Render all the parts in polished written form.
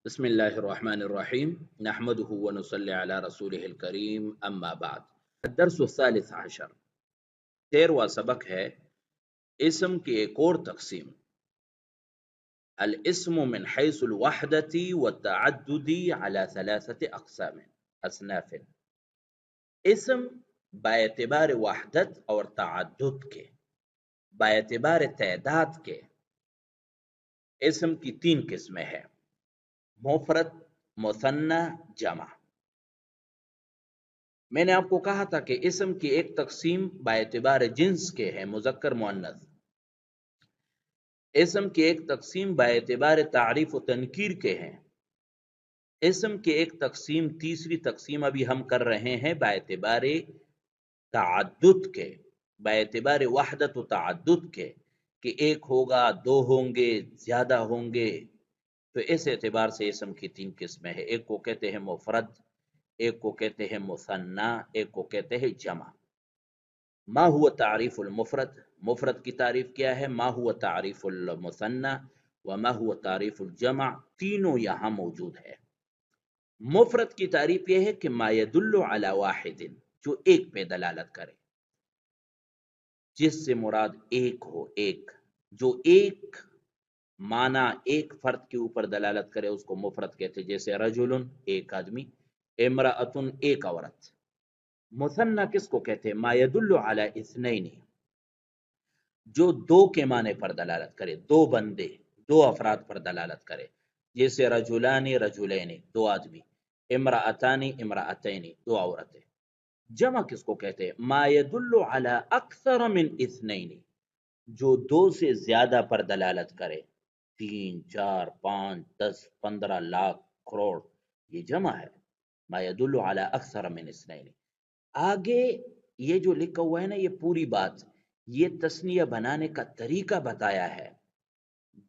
بسم الله الرحمن الرحيم نحمده ونصلي على رسوله الكريم أما بعد الدرس الثالث عشر 13واں سبق ہے اسم کی ایک اور تقسیم الاسم من حيث الوحدة والتعدد على ثلاثة أقسام اصناف اسم باعتبار وحدت اور تعدد کے باعتبار تعداد کے اسم کی تین قسمیں ہیں مفرد مثنی جمع میں نے آپ کو کہا تھا کہ اسم کی ایک تقسیم باعتبار جنس کے ہے مذکر مؤنث اسم کی ایک تقسیم باعتبار تعریف و تنکیر کے ہیں اسم کی ایک تقسیم تیسری تقسیم ابھی ہم کر رہے ہیں باعتبار تعدد کے باعتبار وحدت و تعدد کے کہ ایک ہوگا دو ہوں گے زیادہ ہوں گے تو اس اعتبار سے اسم کی تین قسمیں ہیں ایک کو کہتے ہیں مفرد ایک کو کہتے ہیں مثنی ایک کو کہتے ہیں جمع ما ہوا تعریف المفرد مفرد کی تعریف کیا ہے ما ہوا تعریف المثنی وما ہوا تعریف الجمع تینوں یہاں موجود ہے مفرد کی تعریف یہ ہے کہ ما يدل علی واحد جو ایک پہ دلالت کرے جس سے مراد ایک ہو ایک جو ایک معنی ایک فرد کے اوپر دلالت کرے اس کو مفرد کہتے جیسے رجل ایک آدمی امرأۃ ایک عورت مثنی کس کو کہتے ہیں ما يدل علی اثنین جو دو کے معنی پر دلالت کرے دو بندے دو افراد پر دلالت کرے جیسے رجلان رجلین دو آدمی امرأتان امرأتین دو عورتیں جمع کس کو کہتے ہیں ما يدل علی اکثر من اثنین جو دو سے زیادہ پر دلالت کرے 3 4 5 10 15 لاکھ کروڑ یہ جمع ہے ما يدل علی اکثر من اثنین آگے یہ جو لکھا ہوا ہے نا یہ پوری بات یہ تثنیہ بنانے کا طریقہ بتایا ہے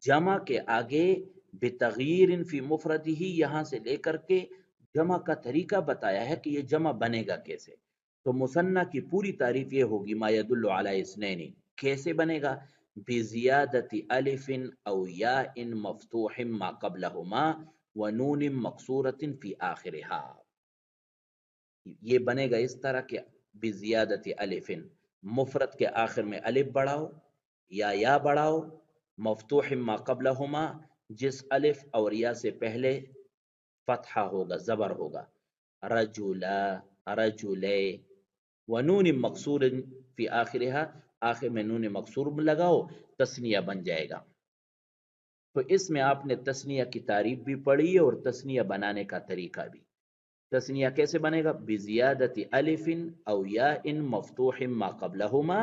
جمع کے آگے بتغیر فی مفردہ یہاں سے لے کر کے جمع کا طریقہ بتایا ہے کہ یہ جمع بنے گا کیسے تو مثنی کی پوری تعریف یہ ہوگی ما يدل علی اثنین کیسے بنے گا بزیادت الف او یاء مفتوح ما قبلہما ونون مقصورۃ فی آخرها یہ بنے گا اس طرح کہ بزیادت الف مفرد کے آخر میں الف بڑھاؤ یا بڑھاؤ مفتوح ما قبلہما جس الف اور یا سے پہلے فتحہ ہوگا زبر ہوگا رجلا رجلے ونون مقصور فی آخرها آخر میں نون مقصور لگاؤ تثنیہ بن جائے گا تو اس میں آپ نے تثنیہ کی تعریف بھی پڑھی اور تثنیہ بنانے کا طریقہ بھی تثنیہ کیسے بنے گا بزیادت الف او یاء مفتوح ما قبلہما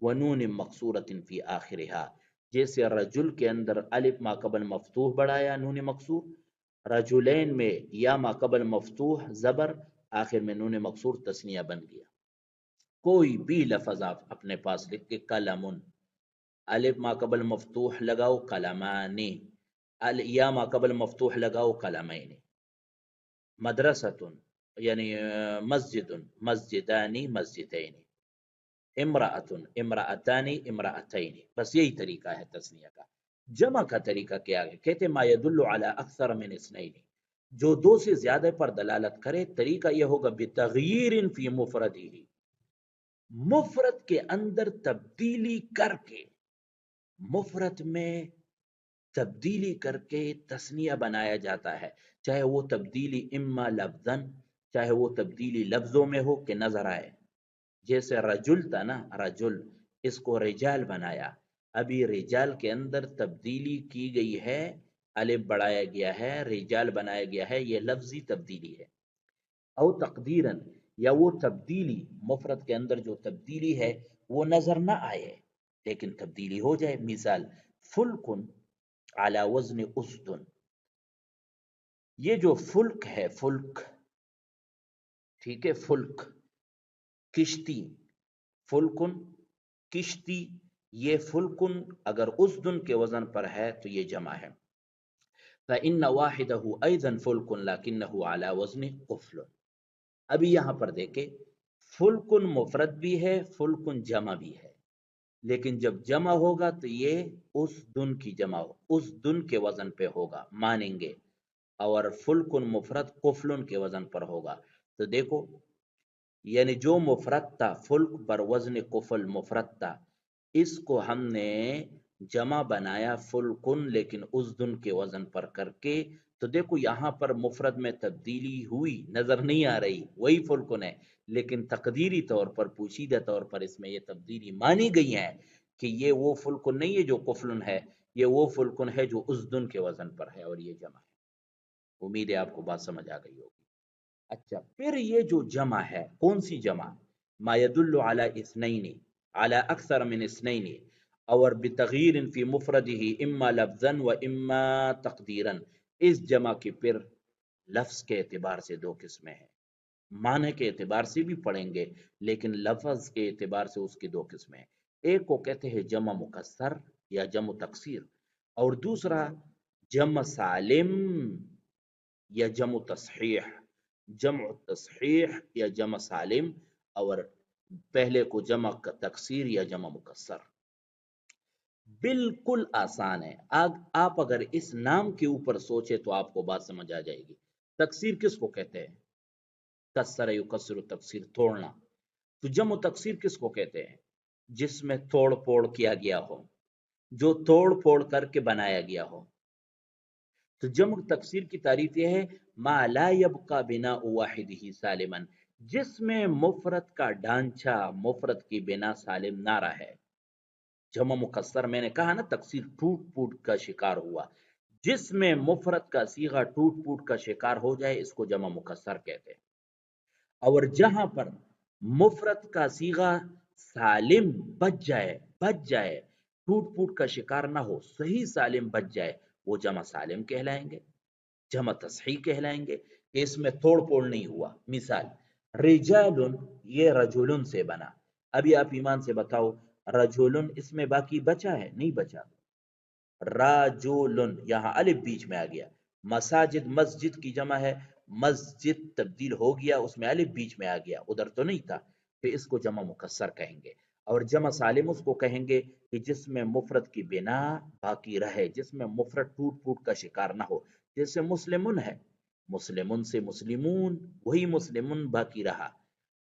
ونون مقصورۃ فی آخرها جیسے رجل کے اندر الف ما قبل مفتوح بڑھایا نون مقصور رجلین میں یا ما قبل مفتوح زبر آخر میں نون مقصور تثنیہ بن گیا کوئی بھی لفظ آپ اپنے پاس لکھ کے قلم الف ما قبل مفتوح لگاؤ قلمان یا ما قبل مفتوح لگاؤ قلمین مدرسۃ یعنی مسجد مسجدان مسجدین امرأۃ امرأتان امرأتین بس یہی طریقہ ہے تثنیہ کا جمع کا طریقہ کیا ہے کہتے ما يدل علی اکثر من اثنین جو دو سے زیادہ پر دلالت کرے طریقہ یہ ہوگا بتغیر فی مفردہ مفرد کے اندر تبدیلی کر کے مفرد میں تبدیلی کر کے تثنیہ بنایا جاتا ہے چاہے وہ تبدیلی اما لفظاً چاہے وہ تبدیلی لفظوں میں ہو کہ نظر آئے جیسے رجل تھا نا رجل اس کو رجال بنایا ابھی رجال کے اندر تبدیلی کی گئی ہے الف بڑھایا گیا ہے رجال بنایا گیا ہے یہ لفظی تبدیلی ہے او تقدیراً یا وہ تبدیلی مفرد کے اندر جو تبدیلی ہے وہ نظر نہ آئے لیکن تبدیلی ہو جائے مثال فلکن علی وزن اسدن یہ جو فلک ہے فلک ٹھیک ہے فلک کشتی فلکن کشتی یہ فلکن اگر اسدن کے وزن پر ہے تو یہ جمع ہے فإن واحدہ ایضا فلکن لکنہ علی وزن قفل ابھی یہاں پر دیکھیں فلکن مفرد بھی ہے فلکن جمع بھی ہے لیکن جب جمع ہوگا تو یہ اس دن کی جمع ہو اس دن کے وزن پہ ہوگا مانیں گے اور فلکن مفرد قفلن کے وزن پر ہوگا. تو دیکھو یعنی جو مفرد تھا فلک بر وزن قفل مفرد تھا، اس کو ہم نے جمع بنایا فلکن لیکن ازدن کے وزن پر کر کے. تو دیکھو یہاں پر مفرد میں تبدیلی ہوئی نظر نہیں آ رہی، وہی فلکن ہے، لیکن تقدیری طور پر پوشیدہ طور پر اس میں یہ تبدیلی مانی گئی ہے کہ یہ وہ فلکن نہیں ہے جو قفلن ہے، یہ وہ فلکن ہے جو ازدن کے وزن پر ہے اور یہ جمع ہے. امید ہے آپ کو بات سمجھ آ گئی ہوگی. اچھا پھر یہ جو جمع ہے کون سی جمع؟ ما يدل على اثنين على اکثر من اثنين اور بتغیر فی مفرده اما لفظا و اما تقدیرا. اس جمع کی پھر لفظ کے اعتبار سے دو قسمیں ہیں، معنی کے اعتبار سے بھی پڑھیں گے لیکن لفظ کے اعتبار سے اس کی دو قسمیں ہیں. ایک کو کہتے ہیں جمع مکسر یا جمع تکسیر، اور دوسرا جمع سالم یا جمع تصحیح. جمع تصحیح یا جمع سالم، اور پہلے کو جمع تکسیر یا جمع مکسر. بالکل آسان ہے. آپ اگر اس نام کے اوپر سوچے تو آپ کو بات سمجھ آ جائے گی. تکسیر کس کو کہتے ہیں؟ کسر یکسر تکسیر، توڑنا. تو جمع تکسیر کس کو کہتے ہیں؟ جس میں توڑ پھوڑ کیا گیا ہو، جو توڑ پھوڑ کر کے بنایا گیا ہو. تو جمع تکسیر کی تعریف یہ ہے ما لا یبقى بنا واحدہ سالما، جس میں مفرد کا ڈھانچہ مفرد کی بنا سالم نہ رہے. جمع مکسر میں نے کہا نا تکسیر ٹوٹ پوٹ کا شکار ہوا، جس میں مفرد کا صیغہ ٹوٹ پوٹ کا شکار ہو جائے اس کو جمع مکسر کہتے ہیں. اور جہاں پر مفرد کا صیغہ سالم بچ جائے ٹوٹ پوٹ کا شکار نہ ہو، صحیح سالم بچ جائے، وہ جمع سالم کہلائیں گے، جمع تصحیح کہلائیں گے کہ اس میں توڑ پھوڑ نہیں ہوا. مثال رجال، یہ رجلن سے بنا. ابھی آپ ایمان سے بتاؤ رجلن اس میں باقی بچا ہے؟ نہیں بچا. راجولن یہاں الف بیچ میں آ گیا. مساجد مسجد کی جمع ہے، مسجد تبدیل ہو گیا اس میں الف بیچ میں آ گیا، ادھر تو نہیں تھا، پھر اس کو جمع مکسر کہیں گے. اور جمع سالم اس کو کہیں گے کہ جس میں مفرد کی بنا باقی رہے، جس میں مفرد ٹوٹ پوٹ کا شکار نہ ہو. جیسے مسلمن ہے، مسلمن سے مسلمون، وہی مسلمن باقی رہا.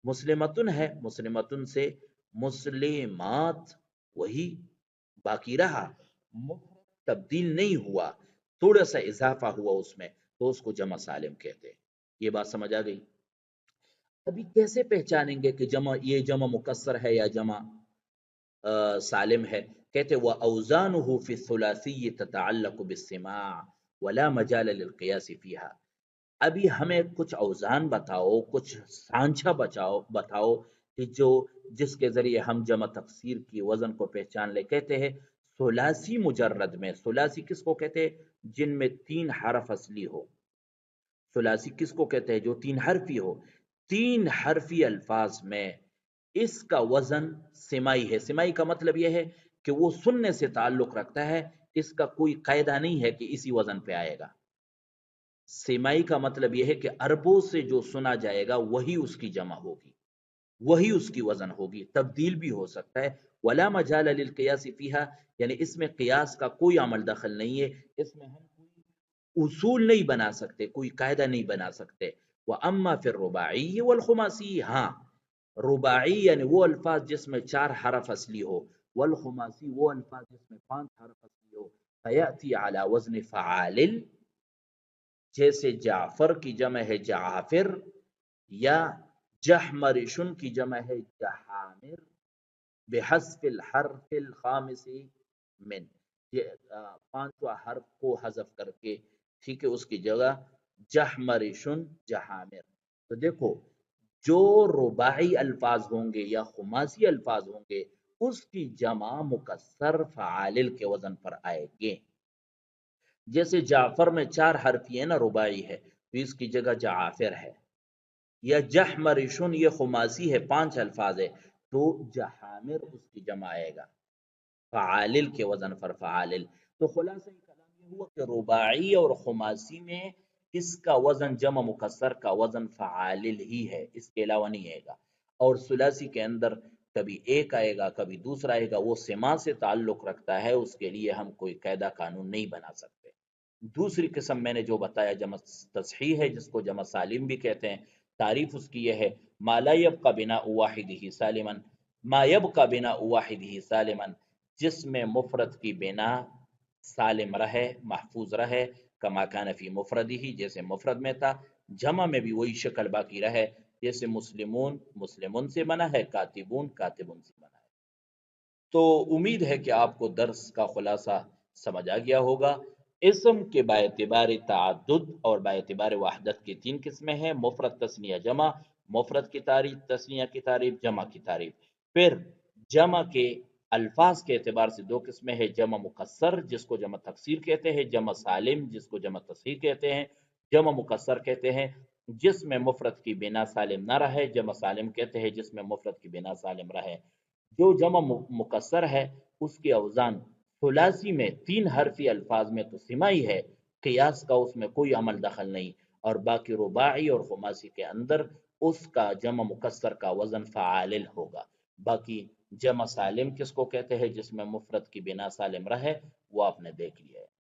مسلمتن ہے، مسلمتن سے مسلمات، وہی باقی رہا. مفرد تبدیل نہیں ہوا، تھوڑا سا اضافہ ہوا اس میں، تو اس کو جمع سالم کہتے ہیں. یہ بات سمجھ آ گئی؟ ابھی کیسے پہچانیں گے کہ جمع یہ جمع مکسر ہے یا جمع سالم ہے؟ کہتے وَأَوْزَانُهُ فِي الثُّلَاثِيِّ تَتَعَلَّقُ بِالسِّمَاعِ وَلَا مَجَالَ لِلْقِيَاسِ فِيهَا. ابھی ہمیں کچھ اوزان بتاؤ، کچھ سانچہ بتاؤ کہ جس کے ذریعے ہم جمع تکسیر کی وزن کو پہچان لے. کہتے ہیں ثلاثی مجرد میں، ثلاثی کس کو کہتے ہیں؟ جن میں 3 حرف اصلی ہو. ثلاثی کس کو کہتے ہیں؟ جو 3 حرفی ہو. 3 حرفی الفاظ میں اس کا وزن سمائی ہے. سمائی کا مطلب یہ ہے کہ وہ سننے سے تعلق رکھتا ہے، اس کا کوئی قاعدہ نہیں ہے کہ اسی وزن پہ آئے گا. سمائی کا مطلب یہ ہے کہ عربوں سے جو سنا جائے گا وہی اس کی جمع ہوگی، وہی اس کی وزن ہوگی، تبدیل بھی ہو سکتا ہے. ولا مجال للقیاس فیہا، یعنی اس میں قیاس کا کوئی عمل دخل نہیں ہے، اس میں ہم کوئی اصول نہیں بنا سکتے، کوئی قاعدہ نہیں بنا سکتے. واما فی الرباعی والخماسی، ہاں رباعی یعنی وہ الفاظ جس میں 4 حرف اصلی ہو، والخماسی وہ الفاظ جس میں 5 حرف اصلی ہو. فیأتی علی وزن فعال، جیسے جعفر کی جمع ہے جعافر، یا جحمرشن کی جمع ہے جحامر، بحذف الحرف الخامس من، پانچواں حرف کو حذف کر کے، ٹھیک ہے، اس کی جگہ جحمرشن جحامر. تو دیکھو جو رباعی الفاظ ہوں گے یا خماسی الفاظ ہوں گے اس کی جمع مکسر فعالل کے وزن پر آئے گے. جیسے جعفر میں 4 حرفی ہے نا، رباعی ہے، تو اس کی جگہ جعافر ہے. یا جحمرشن یہ خماسی ہے، 5 الفاظ ہے، تو جحامر اس کی جمع آئے گا فعالل کے وزن پر فعالل. تو خلاصہ کلام یہ ہوا کہ رباعی اور خماسی میں اس کا وزن جمع مکسر کا وزن فعالل ہی ہے، اس کے علاوہ نہیں آئے گا. اور ثلاثی کے اندر کبھی ایک آئے گا کبھی دوسرا آئے گا، وہ سما سے تعلق رکھتا ہے، اس کے لیے ہم کوئی قاعدہ قانون نہیں بنا سکتے. دوسری قسم میں نے جو بتایا جمع تصحیح ہے، جس کو جمع سالم بھی کہتے ہیں، تعریف اس کی یہ ہے ما لا یبقى بنا واحدہ سالما، ما یبقى بنا واحدہ سالما، جس میں مفرد کی بنا سالم رہے، محفوظ رہے، کما کان فی مفردہ، جیسے مفرد میں تھا، جمع میں بھی وہی شکل باقی رہے، جیسے مسلمون مسلمون سے بنا ہے، کاتبون کاتبون سے بنا ہے۔ تو امید ہے کہ آپ کو درس کا خلاصہ سمجھ آ گیا ہوگا۔ اسم کے باعتبار تعدد اور باعتبار وحدت کی تین قسمیں ہیں: مفرد، تثنیہ، جمع۔ مفرد کی تعریف، تثنیہ کی تعریف، جمع کی تعریف۔ پھر جمع کے الفاظ کے اعتبار سے دو قسمیں ہیں: جمع مکسر جس کو جمع تکسیر کہتے ہیں، جمع سالم جس کو جمع تصحیح کہتے ہیں۔ جمع مکسر کہتے ہیں جس میں مفرد کی بنا سالم نہ رہے، جمع سالم کہتے ہیں جس میں مفرد کی بنا سالم رہے۔ جو جمع مکسر ہے اس کے اوزان ثلاثی میں تین حرفی الفاظ میں تو سمائی ہے، قیاس کا اس میں کوئی عمل دخل نہیں، اور باقی رباعی اور خماسی کے اندر اس کا جمع مکسر کا وزن فعالل ہوگا۔ باقی جمع سالم کس کو کہتے ہیں؟ جس میں مفرد کی بنا سالم رہے، وہ آپ نے دیکھ لیا ہے۔